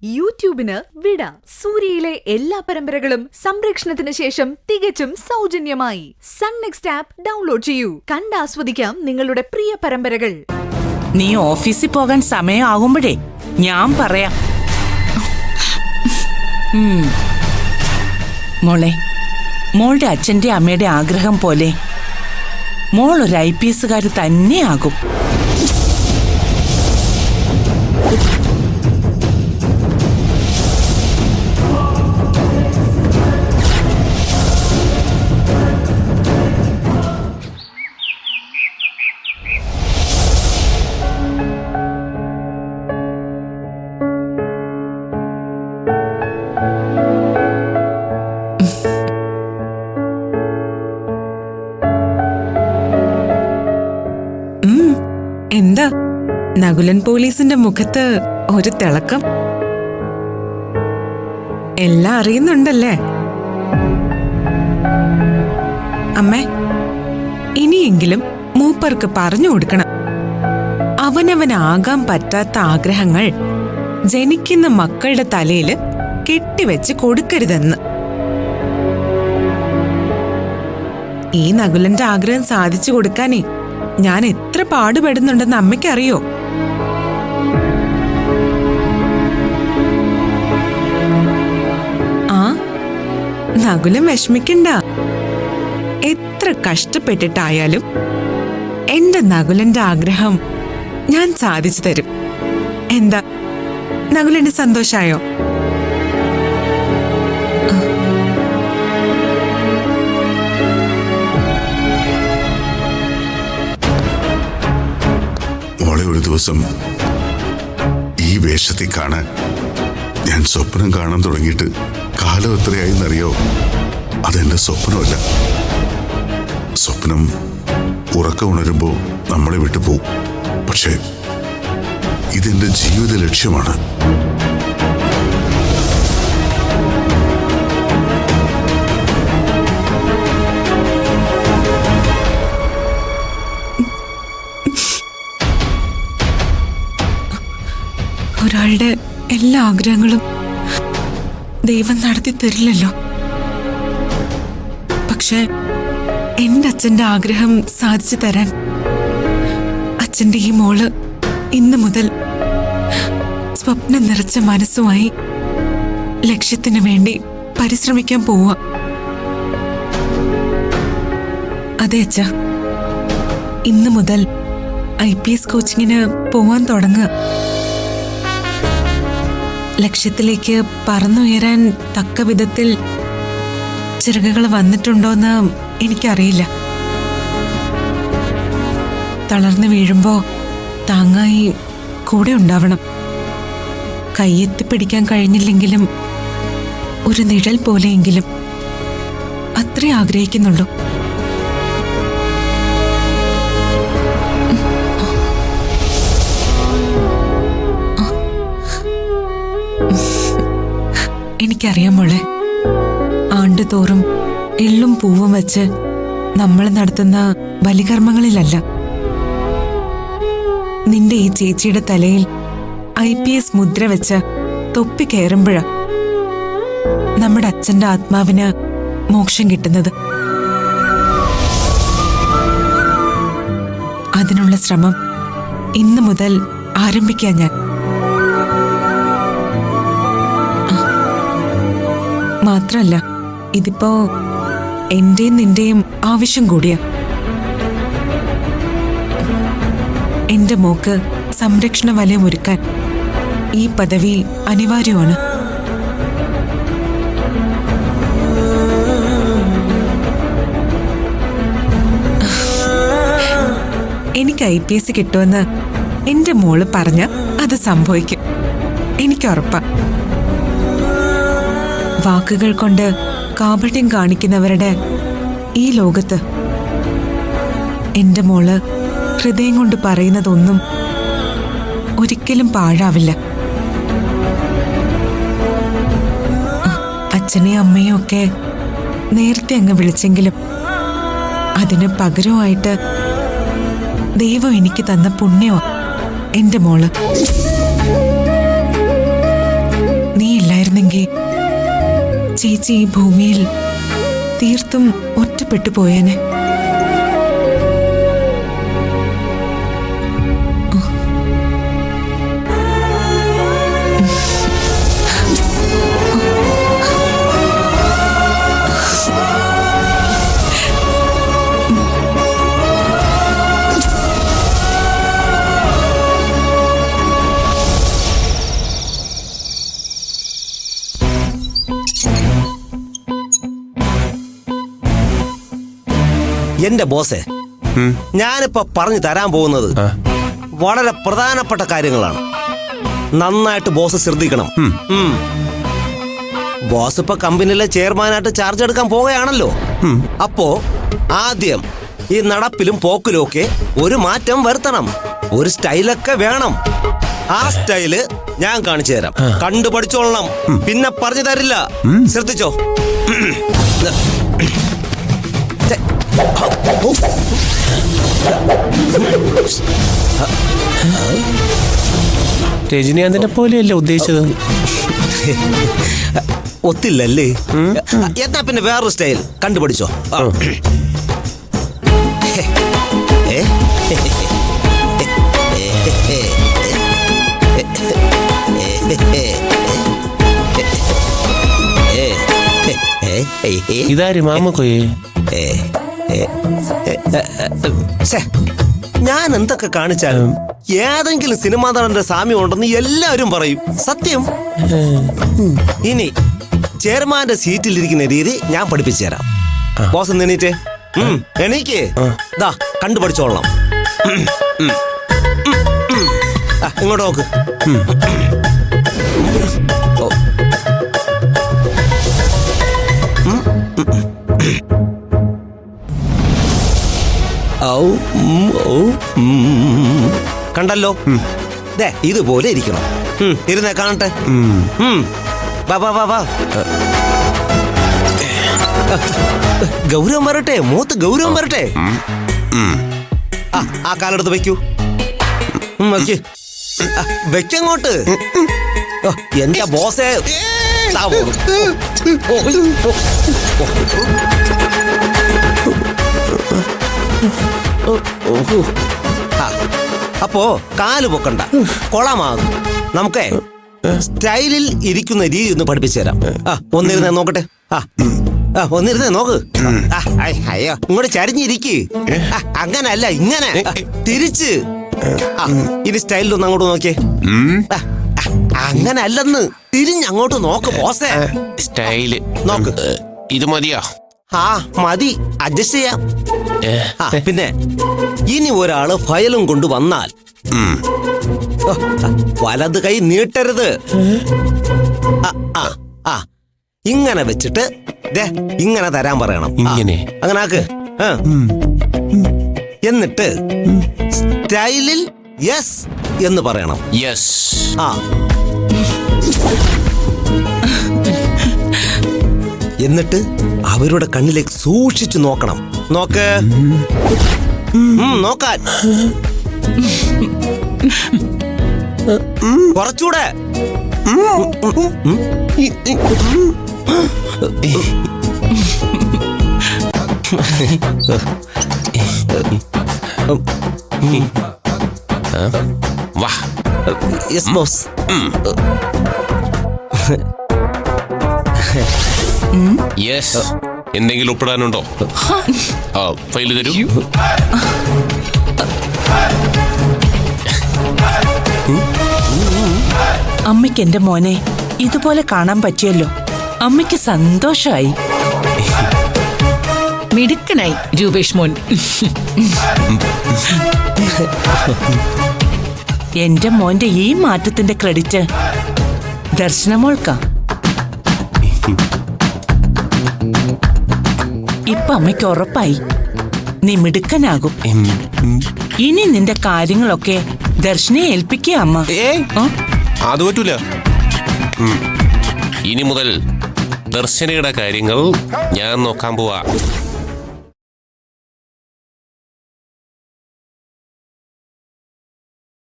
യൂട്യൂബിന് വിട. സൂര്യയിലെ എല്ലാ പരമ്പരകളും സംരക്ഷണത്തിന് ശേഷം തികച്ചും സൗജന്യമായി സൺ നെക്സ്റ്റ് ആപ്പ് ഡൗൺലോഡ് ചെയ്യൂ. കണ്ടാസ്വദിക്കാം നിങ്ങളുടെ പ്രിയ പരമ്പരകൾ. നീ ഓഫീസിൽ പോകാൻ സമയമാകുമ്പോഴേ ഞാൻ പറയാം. മോളെ, മോളുടെ അച്ഛന്റെ അമ്മയുടെ ആഗ്രഹം പോലെ മോൾ ഒരു IPS തന്നെയാകും. എന്താ നകുലൻ പോലീസിന്റെ മുഖത്ത് ഒരു തിളക്കം? എല്ലാം അറിയുന്നുണ്ടല്ലേ അമ്മേ? ഇനിയെങ്കിലും മൂപ്പർക്ക് പറഞ്ഞു കൊടുക്കണം, അവനവനാകാൻ പറ്റാത്ത ആഗ്രഹങ്ങൾ ജനിക്കുന്ന മക്കളുടെ തലയില് കെട്ടിവെച്ച് കൊടുക്കരുതെന്ന്. ഈ നകുലന്റെ ആഗ്രഹം സാധിച്ചു കൊടുക്കാനേ ഞാൻ എത്ര പാടുപെടുന്നുണ്ടെന്ന് അമ്മയ്ക്കറിയോ? ആ, നകുലം വിഷമിക്കണ്ട. എത്ര കഷ്ടപ്പെട്ടിട്ടായാലും എന്റെ നകുലന്റെ ആഗ്രഹം ഞാൻ സാധിച്ചു തരും. എന്താ, നകുലന് സന്തോഷായോ? ഒരു ദിവസം ഈ വേഷത്തിൽ കാണാൻ ഞാൻ സ്വപ്നം കാണാൻ തുടങ്ങിയിട്ട് കാലം എത്രയായിന്നറിയോ? അതെന്റെ സ്വപ്നമല്ല. സ്വപ്നം ഉറക്കം ഉണരുമ്പോ നമ്മളെ വിട്ടു പോവും. പക്ഷേ ഇതെന്റെ ജീവിത ലക്ഷ്യമാണ്. ഒരാളുടെ എല്ലാ ആഗ്രഹങ്ങളും ദൈവം നടത്തി തരില്ലല്ലോ. പക്ഷെ എന്റെ അച്ഛന്റെ ആഗ്രഹം സാധിച്ചു തരാൻ അച്ഛന്റെ ഈ മോള് ഇന്നു മുതൽ സ്വപ്നം നിറച്ച മനസ്സുമായി ലക്ഷ്യത്തിന് വേണ്ടി പരിശ്രമിക്കാൻ പോവുക. അതെ അച്ഛ, ഇന്നു മുതൽ IPS കോച്ചിങ്ങിന് പോവാൻ തുടങ്ങുക. ലക്ഷ്യത്തിലേക്ക് പറന്നുയരാൻ തക്ക വിധത്തിൽ ചിറകുകൾ വന്നിട്ടുണ്ടോന്ന് എനിക്കറിയില്ല. തളർന്നു വീഴുമ്പോ താങ്ങായി കൂടെ ഉണ്ടാവണം. കൈയെത്തിപ്പിടിക്കാൻ കഴിഞ്ഞില്ലെങ്കിലും ഒരു നിഴൽ പോലെയെങ്കിലും, അത്രേ ആഗ്രഹിക്കുന്നുള്ളൂ. എനിക്കറിയാം മോളെ, ആണ്ടുതോറും എള്ളും പൂവും വെച്ച് നമ്മൾ നടത്തുന്ന ബലികർമ്മങ്ങളിലല്ല, നിന്റെ ഈ ചേച്ചിയുടെ തലയിൽ IPS മുദ്ര വെച്ച് തൊപ്പി കയറുമ്പോഴാ നമ്മുടെ അച്ഛന്റെ ആത്മാവിന് മോക്ഷം കിട്ടുന്നത്. അതിനുള്ള ശ്രമം ഇന്നു മുതൽ ആരംഭിക്കാൻ ഞാൻ. മാത്രല്ല, ഇതിപ്പോ എന്റെയും നിന്റെയും ആവശ്യം കൂടിയാ. എന്റെ മോക്ക് സംരക്ഷണ വലയം ഒരുക്കാൻ ഈ പദവി അനിവാര്യമാണ്. എനിക്ക് IPS കിട്ടുമെന്ന് എന്റെ മോള് പറഞ്ഞ അത് സംഭവിക്കും, എനിക്കുറപ്പാ. വാക്കുകൾ കൊണ്ട് കാപട്യം കാണിക്കുന്നവരുടെ ഈ ലോകത്ത് എന്റെ മോള് ഹൃദയം കൊണ്ട് പറയുന്നതൊന്നും ഒരിക്കലും പാഴാവില്ല. അച്ഛനെയും അമ്മയും ഒക്കെ നേരത്തെ അങ്ങ് വിളിച്ചെങ്കിലും അതിന് പകരമായിട്ട് ദൈവം എനിക്ക് തന്ന പുണ്യമോ എന്റെ മോള്. ദർശി ഈ ഭൂമിയിൽ തീർത്തും ഒറ്റപ്പെട്ടു പോയേനെ. എന്റെ ബോസേ, ഞാനിപ്പോ പറഞ്ഞു തരാൻ പോകുന്നത് വളരെ പ്രധാനപ്പെട്ട കാര്യങ്ങളാണ്. നന്നായിട്ട് ബോസ് ശ്രദ്ധിക്കണം. ബോസ് ഇപ്പൊ കമ്പനിയിലെ ചെയർമാനായിട്ട് ചാർജ് എടുക്കാൻ പോവുകയാണല്ലോ. അപ്പോ ആദ്യം ഈ നടപ്പിലും പോക്കിലും ഒക്കെ ഒരു മാറ്റം വരുത്തണം. ഒരു സ്റ്റൈലൊക്കെ വേണം. ആ സ്റ്റൈല് ഞാൻ കാണിച്ചു തരാം. കണ്ടുപഠിച്ചോളണം. പിന്നെ പറഞ്ഞു തരില്ല. ശ്രദ്ധിച്ചോ. രജനീകാന്തിനെ പോലെയല്ലേ ഉദ്ദേശിച്ചത്? ഒത്തില്ലല്ലേ? എന്നാ പിന്നെ വേറൊരു സ്റ്റൈൽ കണ്ടുപിടിച്ചോ. ഇതാര് മാമക്കോയെ? ഞാൻ എന്തൊക്കെ കാണിച്ചാലും ഏതെങ്കിലും സിനിമാ നടന്റെ സാമ്യം ഉണ്ടെന്ന് എല്ലാവരും പറയും. സത്യം. ഇനി ചെയർമാന്റെ സീറ്റിലിരിക്കുന്ന രീതി ഞാൻ പഠിപ്പിച്ചു തരാം. ബോസ് എണീറ്റേ. എണീക്ക്. ദാ കണ്ടുപഠിച്ചോളണം. ഇങ്ങോട്ട് നോക്ക്. കണ്ടല്ലോ. ഇതുപോലെ ഇരിക്കണം. ഇരുന്നേ കാണട്ടെ. ഗൗരവം വരട്ടെ. മൂത്ത് ഗൗരവം വരട്ടെ. ആ കാലെടുത്ത് വെക്കൂ. വെക്കങ്ങോട്ട്. എന്റെ ബോസേ. അപ്പോ കാല് പൊക്കണ്ട, കൊളമാകും. നമുക്ക് സ്റ്റൈലിൽ ഇരിക്കുന്ന രീതി ഒന്ന് പഠിപ്പിച്ചു തരാം. ഒന്നിരുന്നേ നോക്കട്ടെ. ഒന്നിരുന്നേ നോക്ക്. അയ്യോ, ഇങ്ങോട്ട് ചരിഞ്ഞിരിക്ക്. അങ്ങനല്ല, ഇങ്ങനെ തിരിച്ച്. ഇനി സ്റ്റൈലിലൊന്ന് അങ്ങോട്ട് നോക്കിയേ. അങ്ങനെ അല്ലെന്ന്, തിരിഞ്ഞങ്ങോട്ട് നോക്ക് ബോസേ. സ്റ്റൈല് നോക്ക്. ഇത് മതിയോ? മതി, അഡ്ജസ്റ്റ് ചെയ്യാം. പിന്നെ ഇനി ഒരാള് ഫയലും കൊണ്ട് വന്നാൽ വലത് കൈ നീട്ടരുത്. ഇങ്ങനെ വെച്ചിട്ട് ഇങ്ങനെ തരാൻ പറയണം. ഇങ്ങനെ അങ്ങനെ ആക്ക്. എന്നിട്ട് സ്റ്റൈലിൽ യെസ് എന്ന് പറയണം. യെസ്. എന്നിട്ട് അവരുടെ കണ്ണിലേക്ക് സൂക്ഷിച്ചു നോക്കണം. നോക്ക്. നോക്കാൻ. കുറച്ചൂടെ. വാ. Yes boss. യെസ്. എന്തെങ്കിലും ഒപ്പിടാനുണ്ടോ? ഫയല് തരൂ. അമ്മയ്ക്ക് എന്റെ മോനെ ഇതുപോലെ കാണാൻ പറ്റിയല്ലോ. അമ്മയ്ക്ക് സന്തോഷമായി. മിടുക്കനായി രൂപേഷ് മോൻ. എന്റെ മോന്റെ ഈ മാറ്റത്തിന്റെ ക്രെഡിറ്റ് ദർശനമോൾക്കാ. ഇപ്പൊ അമ്മയ്ക്ക് ഉറപ്പായി നീ മിടുക്കനാകും. ഇനി നിന്റെ കാര്യങ്ങളൊക്കെ ദർശനെ ഏൽപ്പിക്കുക അമ്മ. അത് പറ്റൂല. ഇനി മുതൽ ദർശനയുടെ കാര്യങ്ങൾ ഞാൻ നോക്കാൻ പോവാ.